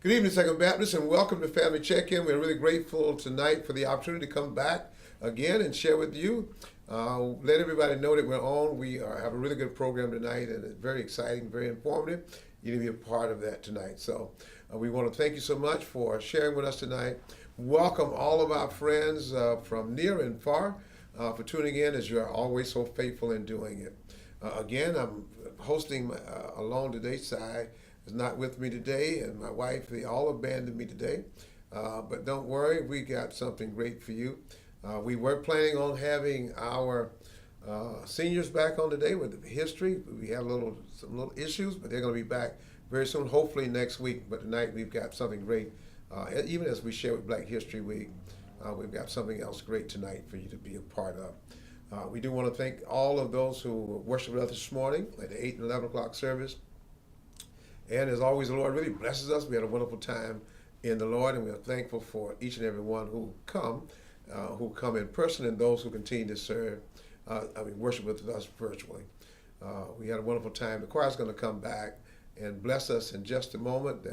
Good evening, Second Baptist, and welcome to Family Check-In. We're really grateful tonight for the opportunity to come back again and share with you. Let everybody know that we're on. We have a really good program tonight, and it's very exciting, very informative. You need to be a part of that tonight. So we want to thank you so much for sharing with us tonight. Welcome all of our friends from near and far for tuning in, as you're always so faithful in doing it. Again, I'm hosting alone today. Sai is not with me today, and my wife, they all abandoned me today. But don't worry, we got something great for you. We were planning on having our seniors back on today with history. We had some little issues, but they're going to be back very soon, hopefully next week. But tonight we've got something great. Even as we share with Black History Week, we've got something else great tonight for you to be a part of. We do want to thank all of those who worshiped with us this morning at the 8 and 11 o'clock service. And as always, the Lord really blesses us. We had a wonderful time in the Lord, and we are thankful for each and every one who come in person, and those who continue to serve, worship with us virtually. We had a wonderful time. The choir is going to come back and bless us in just a moment.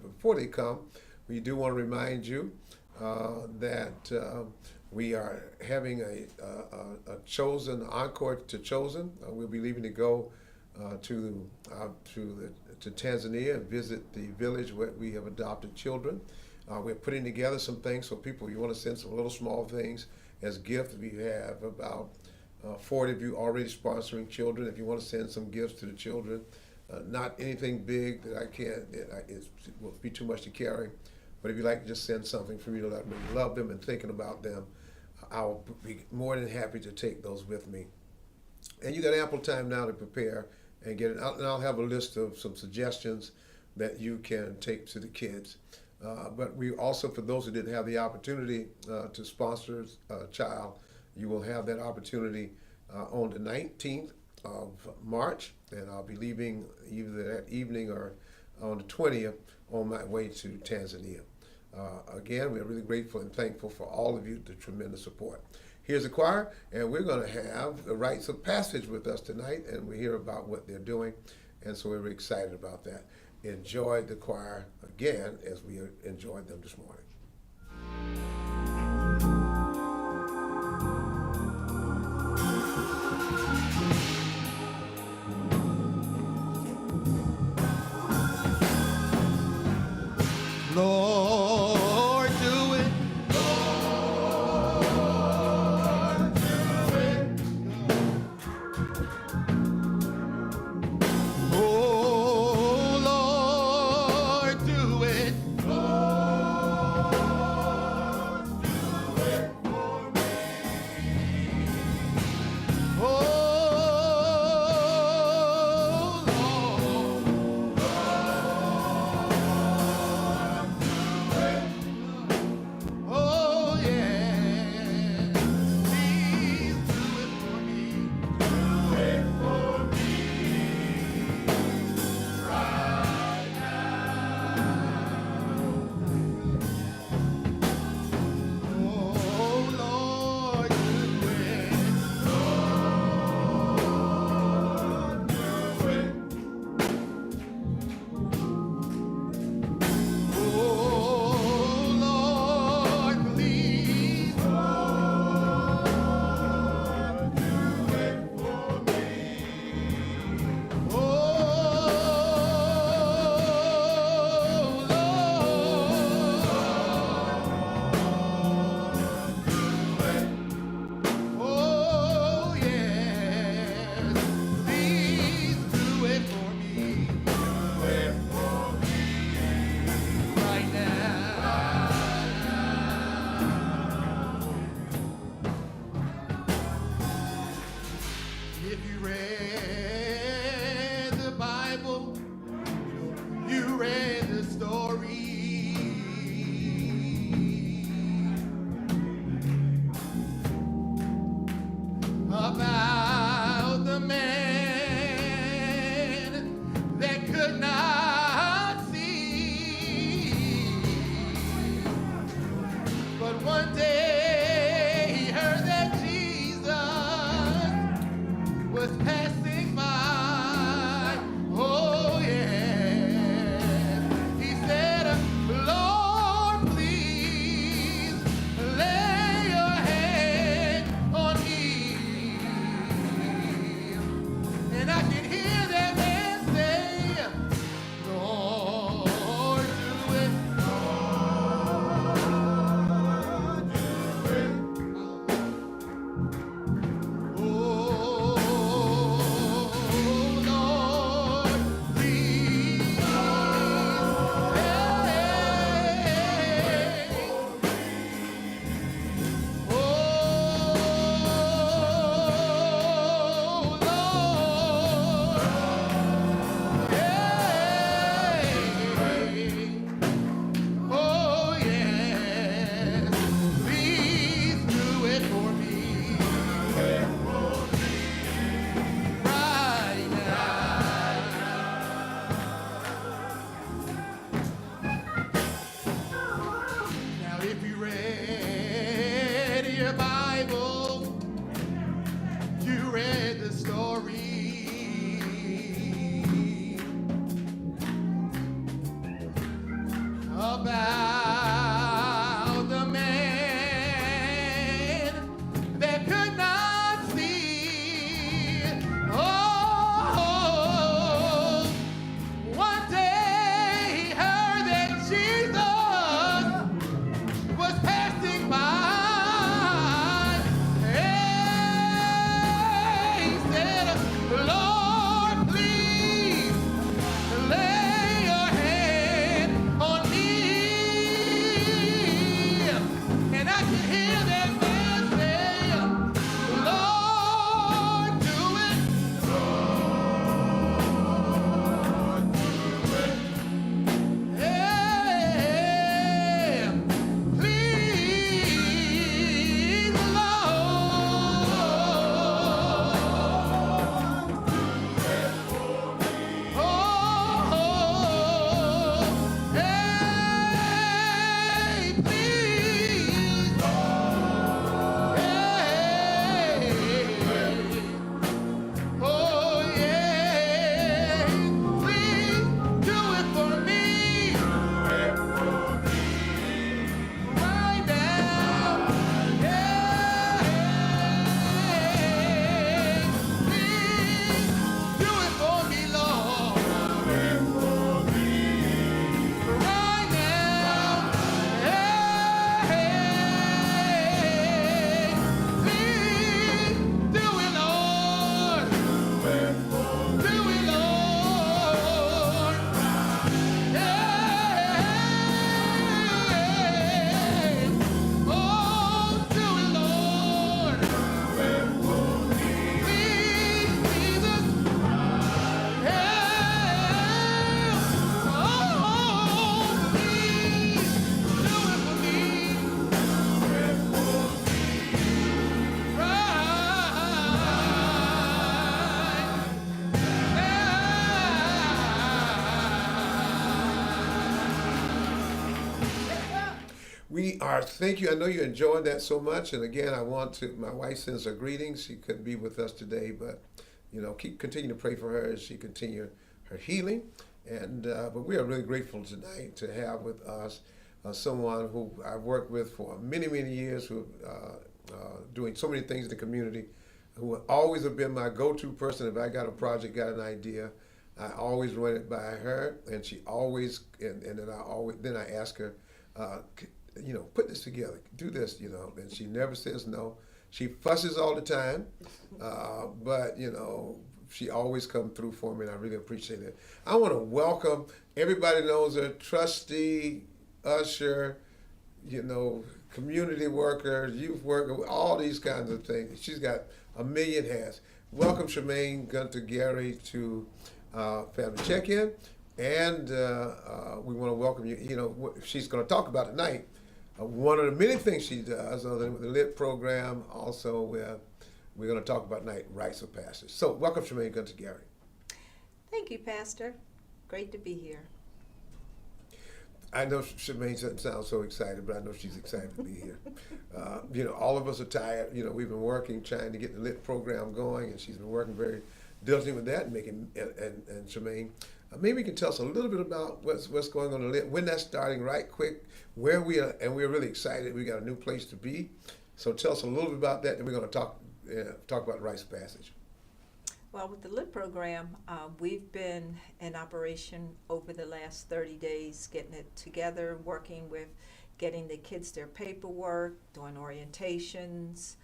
Before they come, we do want to remind you that we are having a chosen encore to Chosen. We'll be leaving to go to Tanzania and visit the village where we have adopted children. We're putting together some things for people. You want to send some little small things as gifts. We have about 40 of you already sponsoring children. If you want to send some gifts to the children, not anything big that it will be too much to carry. But if you'd like to just send something for me to let me love them and thinking about them, I'll be more than happy to take those with me. And you got ample time now to prepare and get it out. And I'll have a list of some suggestions that you can take to the kids. But we also, for those who didn't have the opportunity to sponsor a child, you will have that opportunity on the 19th of March. And I'll be leaving either that evening or on the 20th on my way to Tanzania. Again, we're really grateful and thankful for all of you, the tremendous support. Here's the choir, and we're going to have the rites of passage with us tonight, and we hear about what they're doing, and so we're really excited about that. Enjoy the choir again as we enjoyed them this morning. Lord, do it. Oh, Lord, do it. about the man that could not see. Oh, one day he heard that Jesus was passing by. Hey, he said, Lord, please lay your hand on me. And I can hear that man say, Lord, do it. Hey, please, Lord. Oh, hey, please. Oh, yeah. Please do it for me. Right now. Yeah. Please do it for me, Lord. Right now. Hey, please do it, Lord. Do it, Lord. Hey, oh, do it, Lord. Please, Jesus. We are, thank you. I know you enjoyed that so much. And again, I want to, my wife sends her greetings. She couldn't be with us today, but, you know, continue to pray for her as she continue her healing. And, but we are really grateful tonight to have with us someone who I've worked with for many, many years, who doing so many things in the community, who always have been my go-to person. If I got a project, got an idea, I always run it by her, and she always, and then I ask her, you know, put this together, do this, you know, and she never says no. She fusses all the time, but, you know, she always come through for me, and I really appreciate it. I want to welcome, everybody knows her, trustee, usher, you know, community worker, youth worker, all these kinds of things. She's got a million hats. Welcome, Charmaine Gunter-Gary, to Family Check In. And we want to welcome you. You know, she's going to talk about tonight one of the many things she does, other than the LIT program. Also, we're going to talk about tonight rites of passage. So, welcome, Charmaine Gunter-Gary. Thank you, Pastor. Great to be here. I know Charmaine doesn't sound so excited, but I know she's excited to be here. You know, all of us are tired. You know, we've been working, trying to get the LIT program going, and she's been working very diligently with that, and Charmaine, maybe you can tell us a little bit about what's going on in LIT, when that's starting, right quick, where we are, and we're really excited. We got a new place to be. So tell us a little bit about that, and we're going to talk about rites of passage. Well, with the LIT program, we've been in operation over the last 30 days, getting it together, working with getting the kids their paperwork, doing orientations,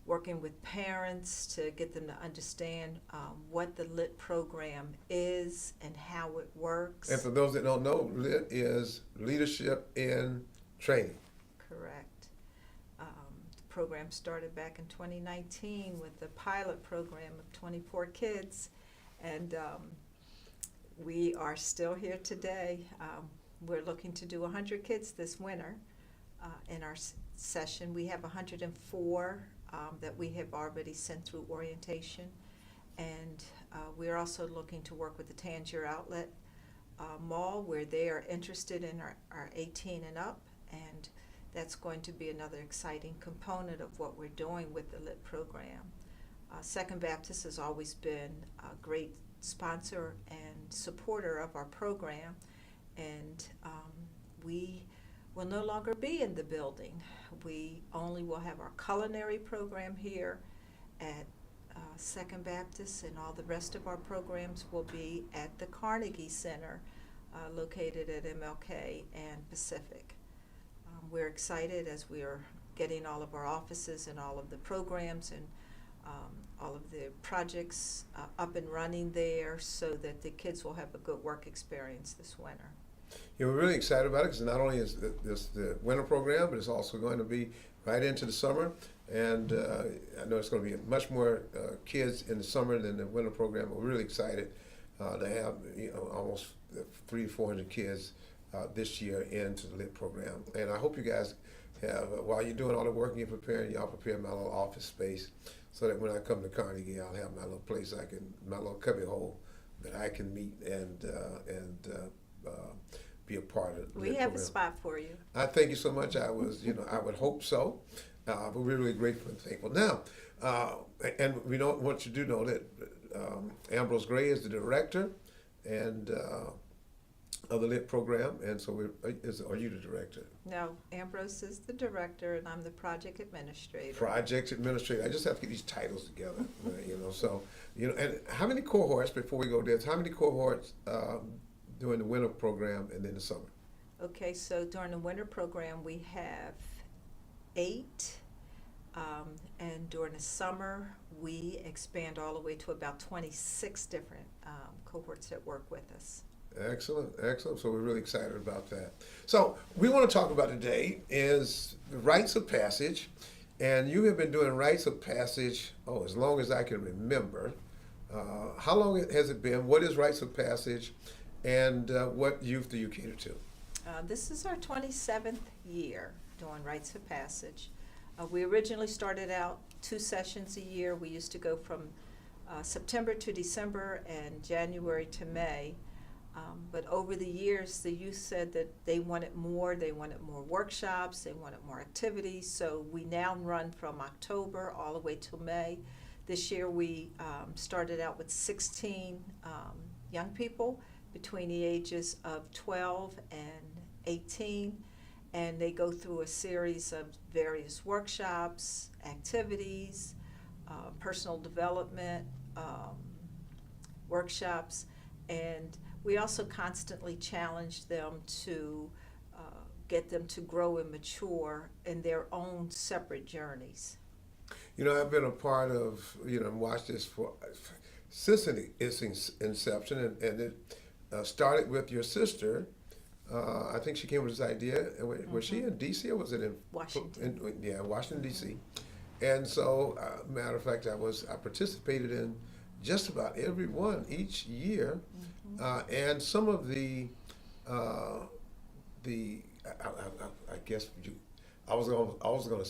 working with parents to get them to understand what the LIT program is and how it works. And for those that don't know, LIT is Leadership in Training. Correct. The program started back in 2019 with the pilot program of 24 kids, and we are still here today. We're looking to do 100 kids this winter in our session. We have 104 that we have already sent through orientation, and we're also looking to work with the Tangier Outlet Mall, where they are interested in our 18 and up, and that's going to be another exciting component of what we're doing with the LIT program. Second Baptist has always been a great sponsor and supporter of our program, and we will no longer be in the building. We only will have our culinary program here at Second Baptist, and all the rest of our programs will be at the Carnegie Center, located at MLK and Pacific. We're excited as we are getting all of our offices and all of the programs and all of the projects up and running there, so that the kids will have a good work experience this winter. Yeah, we're really excited about it because not only is this the winter program, but it's also going to be right into the summer. And I know it's going to be much more kids in the summer than the winter program. We're really excited to have almost 300 to 400 kids this year into the LIT program. And I hope you guys have, while you're doing all the work and you're preparing, y'all prepare my little office space so that when I come to Carnegie, I'll have my little place my little cubby hole that I can meet and be a part of. We have a spot for you. I thank you so much. I would hope so. But we're really grateful and thankful. Now, and we want you to know that Ambrose Gray is the director and of the LIT program, and so are you the director? No, Ambrose is the director, and I'm the project administrator. Project administrator. I just have to get these titles together, So, and how many cohorts, before we go there, how many cohorts during the winter program and then the summer? Okay, so during the winter program, we have 8, and during the summer, we expand all the way to about 26 different cohorts that work with us. Excellent, excellent. So we're really excited about that. So we want to talk about today is the rites of passage, and you have been doing rites of passage, as long as I can remember. How long has it been? What is rites of passage, and what youth do you cater to? This is our 27th year doing rites of passage. We originally started out 2 sessions a year. We used to go from September to December and January to May. But over the years, the youth said that they wanted more workshops, they wanted more activities, so we now run from October all the way till May. This year we started out with 16 young people between the ages of 12 and 18, and they go through a series of various workshops, activities, personal development workshops, and we also constantly challenge them to get them to grow and mature in their own separate journeys. I've been a part of, watched this since its inception, and it started with your sister. I think she came with this idea. Was she in D.C. or was it in Washington? Washington, D.C. And so, matter of fact, I participated in just about every one each year. And some of the I guess I was going to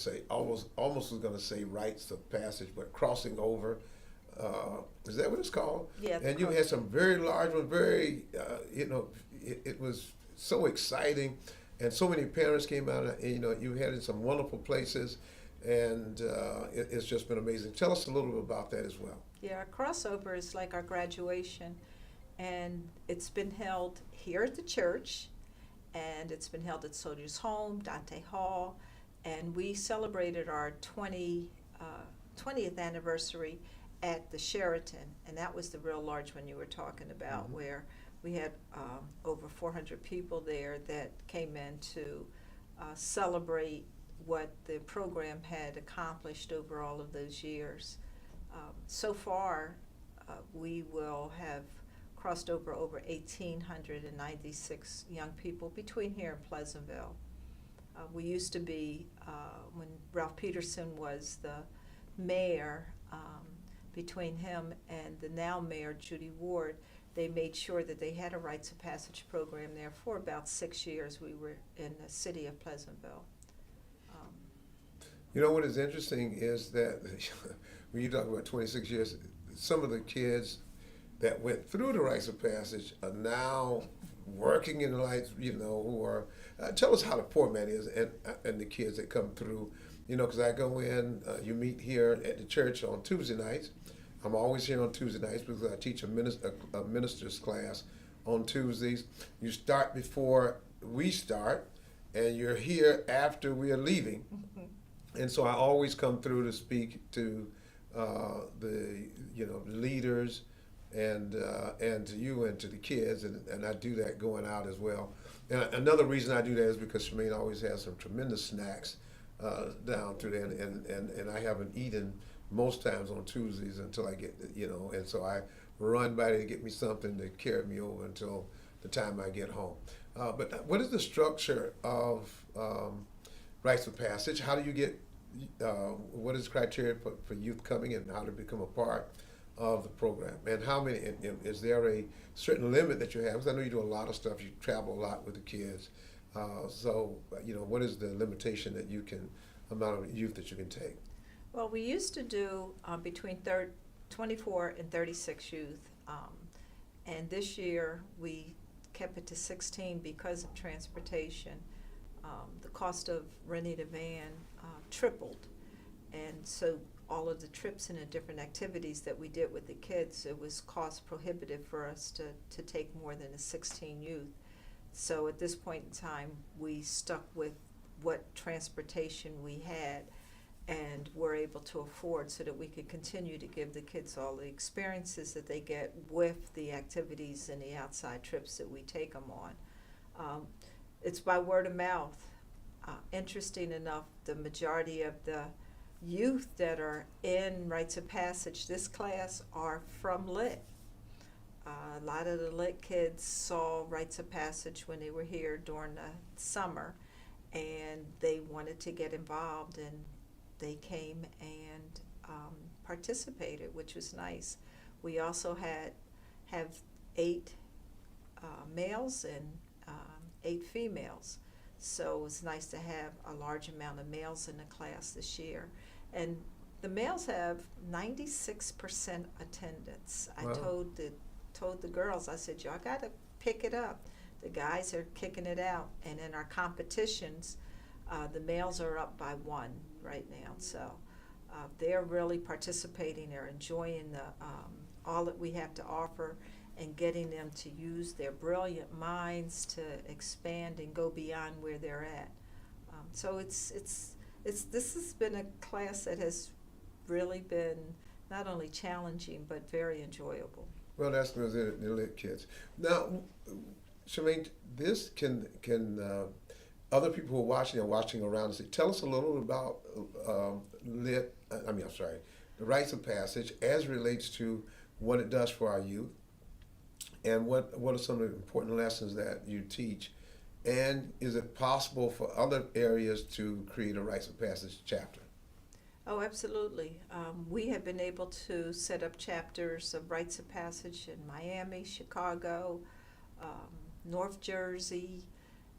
say rites of passage, but crossing over, is that what it's called? Yeah. And you had some very large ones, it was so exciting, and so many parents came out, and you had in some wonderful places, and it's just been amazing. Tell us a little bit about that as well. Yeah, our crossover is like our graduation. And it's been held here at the church, and it's been held at Soldier's Home, Dante Hall, and we celebrated our 20th anniversary at the Sheraton, and that was the real large one you were talking about, where we had over 400 people there that came in to celebrate what the program had accomplished over all of those years. So far, we will have crossed over 1,896 young people between here and Pleasantville. We used to be, when Ralph Peterson was the mayor, between him and the now mayor, Judy Ward, they made sure that they had a rites of passage program there. For about 6 years we were in the city of Pleasantville. What is interesting is that when you talk about 26 years, some of the kids that went through the rites of passage are now working in the lights, who are, tell us how the format is and the kids that come through, because I go in, you meet here at the church on Tuesday nights. I'm always here on Tuesday nights because I teach a minister's class on Tuesdays. You start before we start, and you're here after we are leaving. And so I always come through to speak to the leaders and to you and to the kids, and I do that going out as well. And another reason I do that is because Shemaine always has some tremendous snacks down through there, and I haven't eaten most times on Tuesdays until I get, and so I run by to get me something to carry me over until the time I get home. But what is the structure of rites of passage? How do you get, what is the criteria for youth coming in, how to become a part of the program? And how many, is there a certain limit that you have? Because I know you do a lot of stuff, you travel a lot with the kids. So, what is the limitation that amount of youth that you can take? Well, we used to do between 24 and 36 youth, and this year we kept it to 16 because of transportation. The cost of renting a van tripled, and so all of the trips and the different activities that we did with the kids, it was cost prohibitive for us to take more than 16 youth. So at this point in time, we stuck with what transportation we had and were able to afford so that we could continue to give the kids all the experiences that they get with the activities and the outside trips that we take them on. It's by word of mouth. Interesting enough, the majority of the youth that are in Rites of Passage this class are from Lit. A lot of the Lit kids saw Rites of Passage when they were here during the summer, and they wanted to get involved, and they came and participated, which was nice. We also have 8 males and 8 females. So it's nice to have a large amount of males in the class this year. And the males have 96% attendance. Wow. I told the girls, I said, y'all got to pick it up. The guys are kicking it out. And in our competitions, the males are up by 1 right now. So they're really participating. They're enjoying all that we have to offer, and getting them to use their brilliant minds to expand and go beyond where they're at. So this has been a class that has really been not only challenging but very enjoyable. Well, that's the Lit kids. Now, Shemaine, this can other people who are watching around and say, tell us a little about the Rites of Passage as relates to what it does for our youth, and what are some of the important lessons that you teach, and is it possible for other areas to create a Rites of Passage chapter? Oh, absolutely. We have been able to set up chapters of Rites of Passage in Miami, Chicago, North Jersey,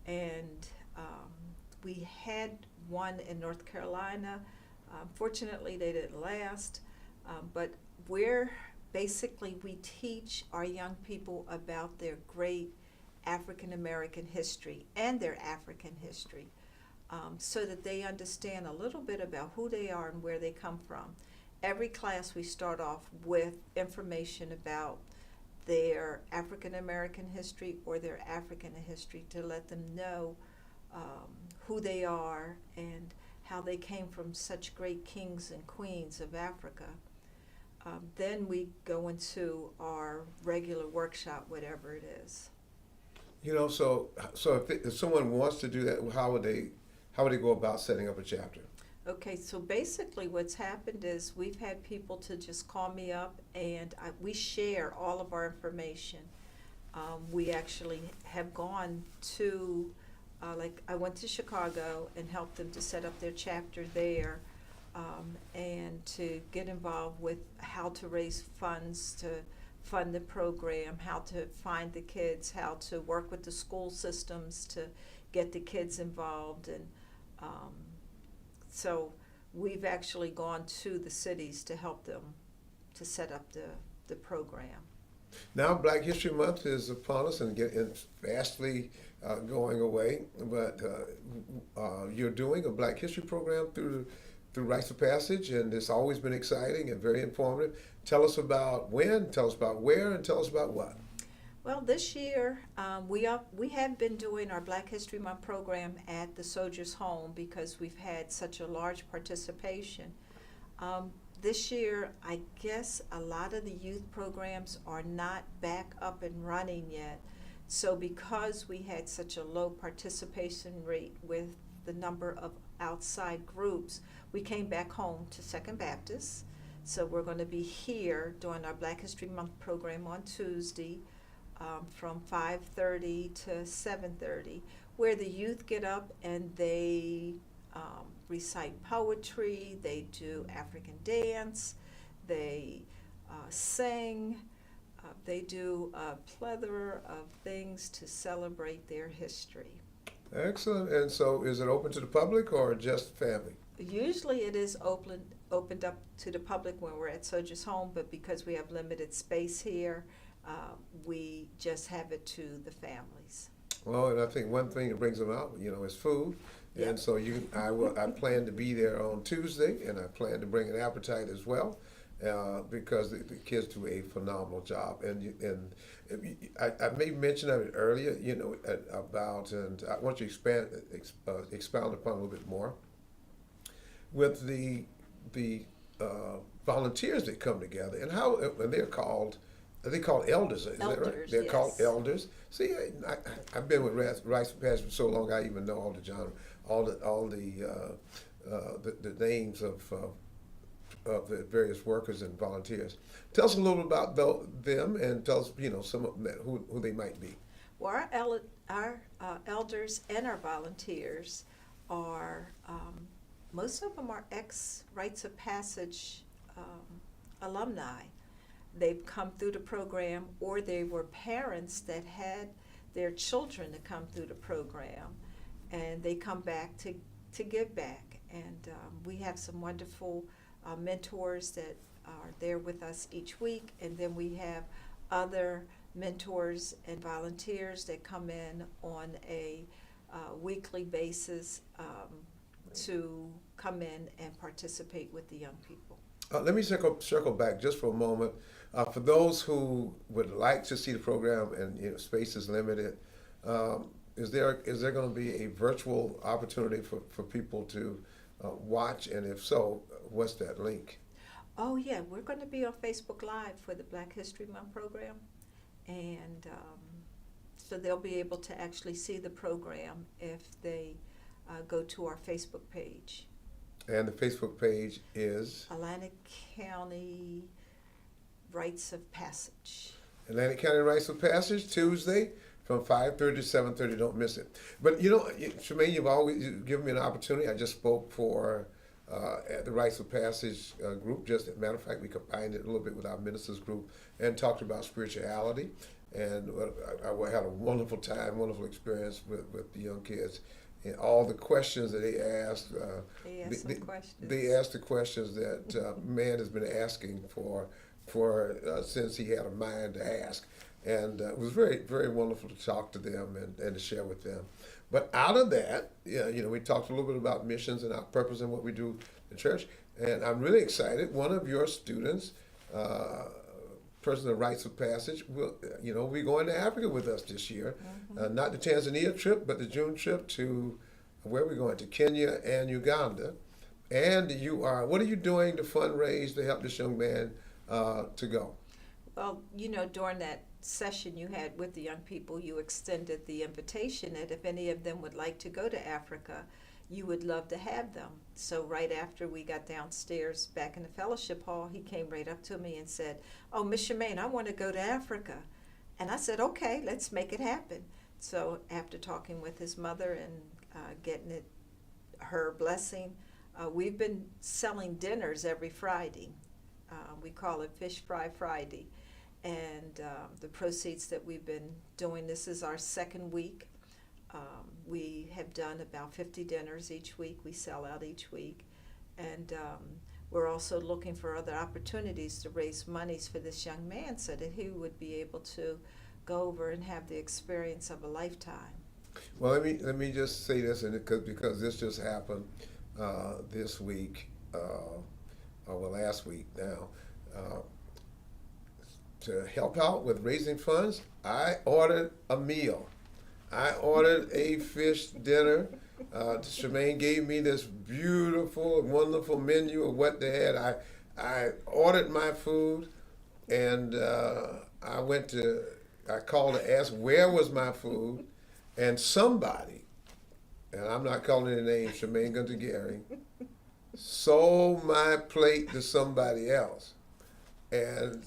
and we had one in North Carolina. Fortunately, they didn't last, but basically we teach our young people about their great African American history and their African history, so that they understand a little bit about who they are and where they come from. Every class we start off with information about their African American history or their African history, to let them know who they are and how they came from such great kings and queens of Africa. Then we go into our regular workshop, whatever it is. So if someone wants to do that, how would they go about setting up a chapter? Okay, so basically what's happened is we've had people to just call me up, and we share all of our information. We actually have gone to, I went to Chicago and helped them to set up their chapter there. And to get involved with how to raise funds to fund the program, how to find the kids, how to work with the school systems to get the kids involved. And so we've actually gone to the cities to help them to set up the program. Now Black History Month is upon us and fastly going away, but you're doing a Black History program through Rites of Passage, and it's always been exciting and very informative. Tell us about when, tell us about where, and tell us about what. Well, this year we have been doing our Black History Month program at the Soldiers' Home because we've had such a large participation. Um, this year, I guess a lot of the youth programs are not back up and running yet. So because we had such a low participation rate with the number of outside groups, we came back home to Second Baptist. So we're going to be here doing our Black History Month program on Tuesday from 5:30 to 7:30, where the youth get up and they recite poetry, they do African dance, they sing, they do a plethora of things to celebrate their history. Excellent. And so is it open to the public or just family? Usually it is opened up to the public when we're at Soldiers' Home, but because we have limited space here, we just have it to the families. Well, and I think one thing that brings them out, is food. Yep. And so I plan to be there on Tuesday, and I plan to bring an appetite as well, because the kids do a phenomenal job. And I may mention of it earlier, about, and I want you to expound upon a little bit more with the volunteers that come together and how, and they're called. Are they called elders? Is that right? Elders, They're yes. called elders. See, I've been with Rice Passion for so long. I even know all the names of the various workers and volunteers. Tell us a little about them, and tell us, some of them, who they might be. Well, our elders and our volunteers are, most of them are ex-Rites of Passage alumni. They've come through the program, or they were parents that had their children to come through the program, and they come back to give back. And we have some wonderful mentors that are there with us each week, and then we have other mentors and volunteers that come in on a weekly basis to come in and participate with the young people. Let me circle back just for a moment. For those who would like to see the program, and space is limited, is there going to be a virtual opportunity for people to watch? And if so, what's that link? Oh yeah, we're going to be on Facebook Live for the Black History Month program, and so they'll be able to actually see the program if they go to our Facebook page. And the Facebook page is? Atlantic County Rites of Passage. Atlantic County Rites of Passage, Tuesday from 5:30 to 7:30. Don't miss it. But Tremaine, you've always given me an opportunity. I just spoke for at the Rites of Passage group. Just as a matter of fact, we combined it a little bit with our ministers group and talked about spirituality. And I had a wonderful time, wonderful experience with the young kids. And all the questions that they asked, they asked the questions that man has been asking for since he had a mind to ask. And it was very, very wonderful to talk to them and to share with them. But out of that, we talked a little bit about missions and our purpose and what we do in church. And I'm really excited. One of your students, person of Rites of Passage, will be going to Africa with us this year. Mm-hmm. Not the Tanzania trip, but the June trip to where we're going, to Kenya and Uganda. And what are you doing to fundraise to help this young man to go? Well, during that session you had with the young people, you extended the invitation that if any of them would like to go to Africa, you would love to have them. So right after we got downstairs back in the fellowship hall, he came right up to me and said, "Oh, Miss Shemaine, I want to go to Africa." And I said, "Okay, let's make it happen." So after talking with his mother and getting her blessing, we've been selling dinners every Friday. We call it Fish Fry Friday. And the proceeds that we've been doing, this is our second week. We have done about 50 dinners each week. We sell out each week. And we're also looking for other opportunities to raise monies for this young man so that he would be able to go over and have the experience of a lifetime. Well, let me just say this, and because this just happened this week, last week now. to help out with raising funds, I ordered a meal. I ordered a fish dinner. Charmaine gave me this beautiful, wonderful menu of what they had. I ordered my food, and I called to ask where was my food, and somebody, and I'm not calling any names, Charmaine Gunter Gary, sold my plate to somebody else. And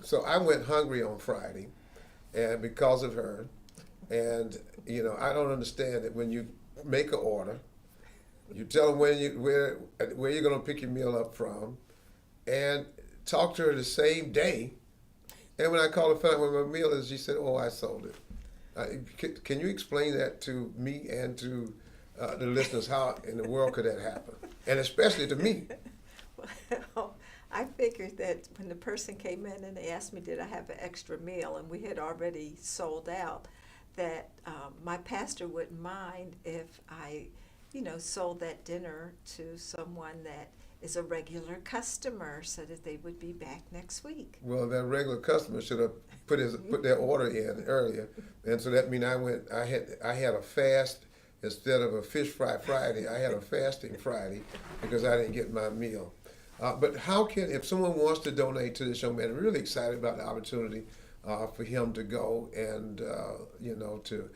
so I went hungry on Friday, and because of her, and I don't understand that when you make an order, you tell them where you're going to pick your meal up from, and talk to her the same day. And when I called to find out where my meal is, she said, "Oh, I sold it." Can you explain that to me and to the listeners? How in the world could that happen? And especially to me. Well, I figured that when the person came in and they asked me, did I have an extra meal, and we had already sold out, that my pastor wouldn't mind if I, sold that dinner to someone that is a regular customer, so that they would be back next week. Well, that regular customer should have put their order in earlier, and so that means I had a fast instead of a fish fry Friday. I had a fasting Friday because I didn't get my meal. But if someone wants to donate to this young man, I'm really excited about the opportunity for him to go and to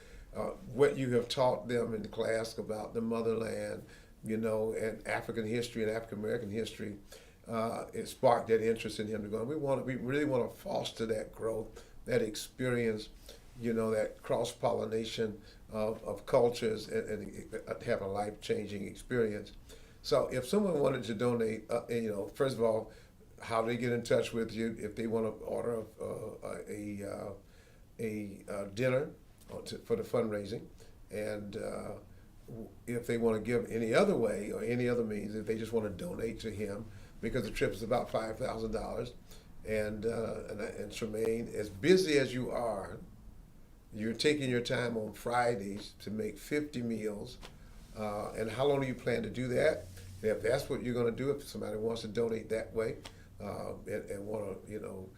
what you have taught them in the class about the motherland, and African history and African American history. It sparked that interest in him to go. And we really want to foster that growth, that experience, that cross pollination of cultures, and have a life changing experience. So if someone wanted to donate, first of all, how do they get in touch with you if they want to order a dinner for the fundraising, and if they want to give any other way or any other means, if they just want to donate to him, because the trip is about $5,000, and Charmaine, as busy as you are, you're taking your time on Fridays to make 50 meals, and how long do you plan to do that? And if that's what you're going to do, if somebody wants to donate that way, and want to,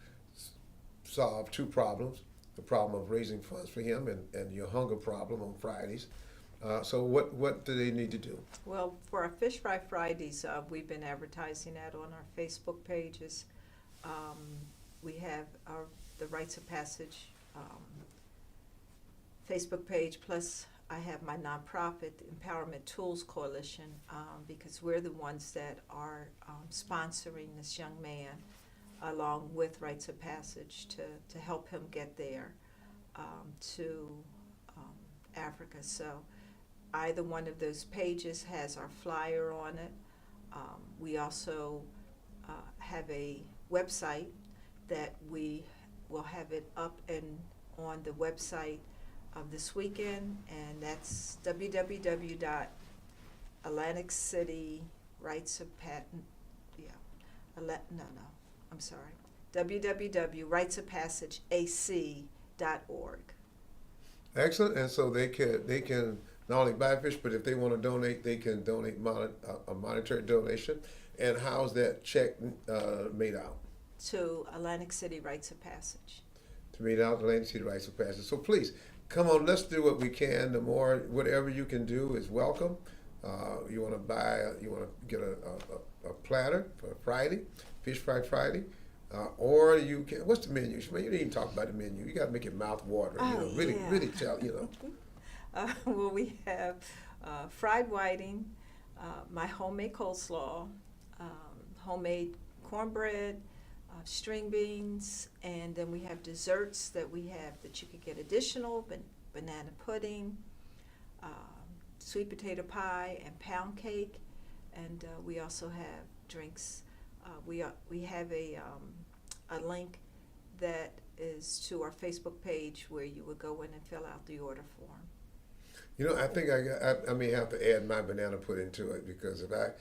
solve two problems, the problem of raising funds for him and your hunger problem on Fridays. So what do they need to do? Well, for our Fish Fry Fridays, we've been advertising that on our Facebook pages. We have the Rites of Passage Facebook page, plus I have my nonprofit, Empowerment Tools Coalition, because we're the ones that are sponsoring this young man, along with Rites of Passage, to help him get there to Africa. So either one of those pages has our flyer on it. We also have a website that we will have it up and on the website of this weekend, and that's www.Atlantic City Rights of Patent. www.rightsofpassageac.org. Excellent. And so they can not only buy fish, but if they want to donate, they can donate a monetary donation. And how's that check made out? To Atlantic City Rights of Passage. To made out Atlantic City Rights of Passage. So please, come on, let's do what we can. The more, whatever you can do is welcome. You want to get a platter for Friday, Fish Fry Friday, or you can. What's the menu? You didn't even talk about the menu. You got to make it mouth watering. Really tell. Well, we have fried whiting, my homemade coleslaw, homemade cornbread, string beans, and then we have desserts that you could get additional, banana pudding, sweet potato pie, and pound cake, and we also have drinks. We have a link that is to our Facebook page where you would go in and fill out the order form. I think I may have to add my banana pudding to it, because if I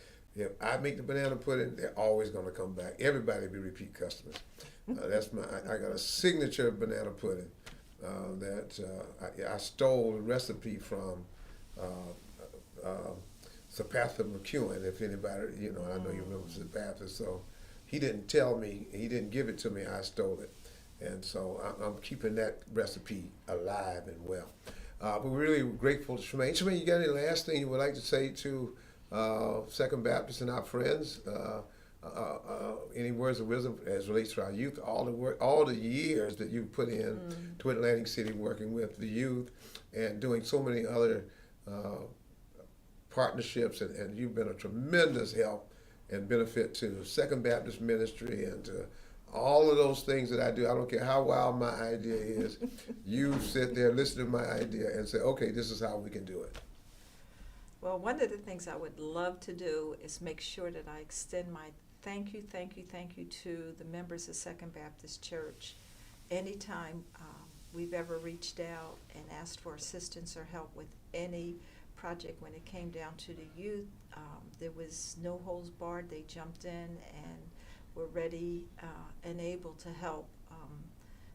make the banana pudding, they're always going to come back. Everybody will be repeat customers. I got a signature banana pudding that I stole the recipe from Zapatha McEwen. If anybody, I know you remember Zapatha. So he didn't tell me, he didn't give it to me, I stole it. And so I'm keeping that recipe alive and well. But we're really grateful to Shemaine. Shemaine, you got any last thing you would like to say to Second Baptist and our friends? Any words of wisdom as relates to our youth? All the work, all the years that you've put in to Atlantic City, working with the youth and doing so many other partnerships, and you've been a tremendous help and benefit to Second Baptist Ministry and to all of those things that I do. I don't care how wild my idea is. You sit there, listen to my idea, and say, okay, this is how we can do it. Well, one of the things I would love to do is make sure that I extend my thank you to the members of Second Baptist Church. Anytime we've ever reached out and asked for assistance or help with any project when it came down to the youth, there was no holds barred. They jumped in and were ready and able to help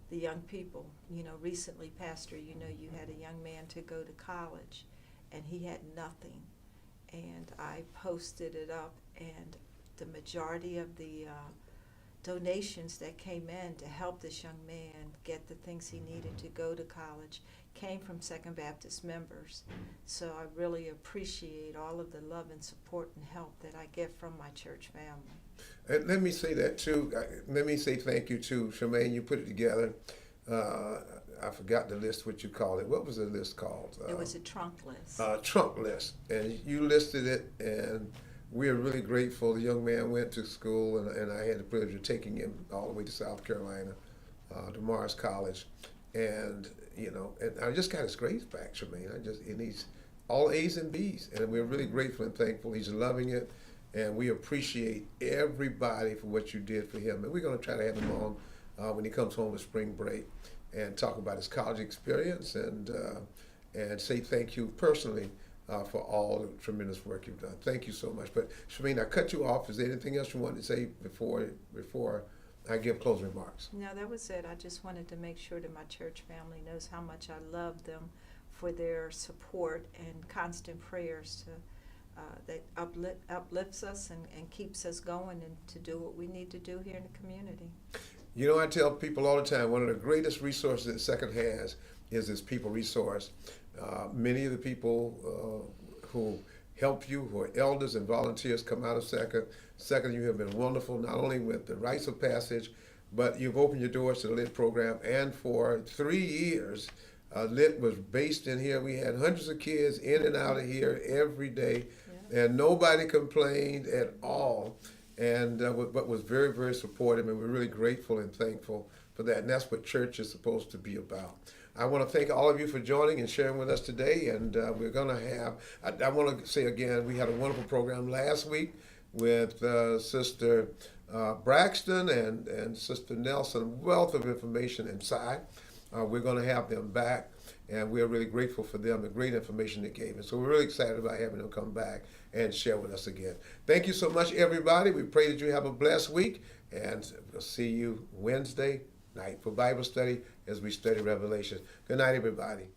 the young people. You know, recently, Pastor, you know, you had a young man to go to college and he had nothing. And I posted it up, and the majority of the donations that came in to help this young man get the things he needed to go to college came from Second Baptist members. So I really appreciate all of the love and support and help that I get from my church family. And let me say that too. Let me say thank you to Shemaine. You put it together. I forgot the list, what you called it. What was the list called? It was a trunk list. Trunk list. And you listed it, and we're really grateful. The young man went to school, and I had the privilege of taking him all the way to South Carolina, to Mars College. And, you know, and I just got his grades back, Shemaine. And he's all A's and B's. And we're really grateful and thankful. He's loving it. And we appreciate everybody for what you did for him. And we're going to try to have him on when he comes home with spring break and talk about his college experience and say thank you personally for all the tremendous work you've done. Thank you so much. But Shemaine, I cut you off. Is there anything else you wanted to say before I give closing remarks? No, that was it. I just wanted to make sure that my church family knows how much I love them for their support and constant prayers that uplifts us and keeps us going and to do what we need to do here in the community. You know, I tell people all the time, one of the greatest resources that Second has is this people resource. Many of the people who help you, who are elders and volunteers, come out of Second. Second, you have been wonderful, not only with the rites of passage, but you've opened your doors to the LIT program. And for 3 years, LIT was based in here. We had hundreds of kids in and out of here every day, and nobody complained at all. And but was very, very supportive, and we're really grateful and thankful for that. And that's what church is supposed to be about. I want to thank all of you for joining and sharing with us today. And we're going to have, I want to say again, we had a wonderful program last week with Sister Braxton and Sister Nelson, wealth of information inside. We're going to have them back, and we're really grateful for them, the great information they gave us. So we're really excited about having them come back and share with us again. Thank you so much, everybody. We pray that you have a blessed week, and we'll see you Wednesday night for Bible study as we study Revelation. Good night, everybody.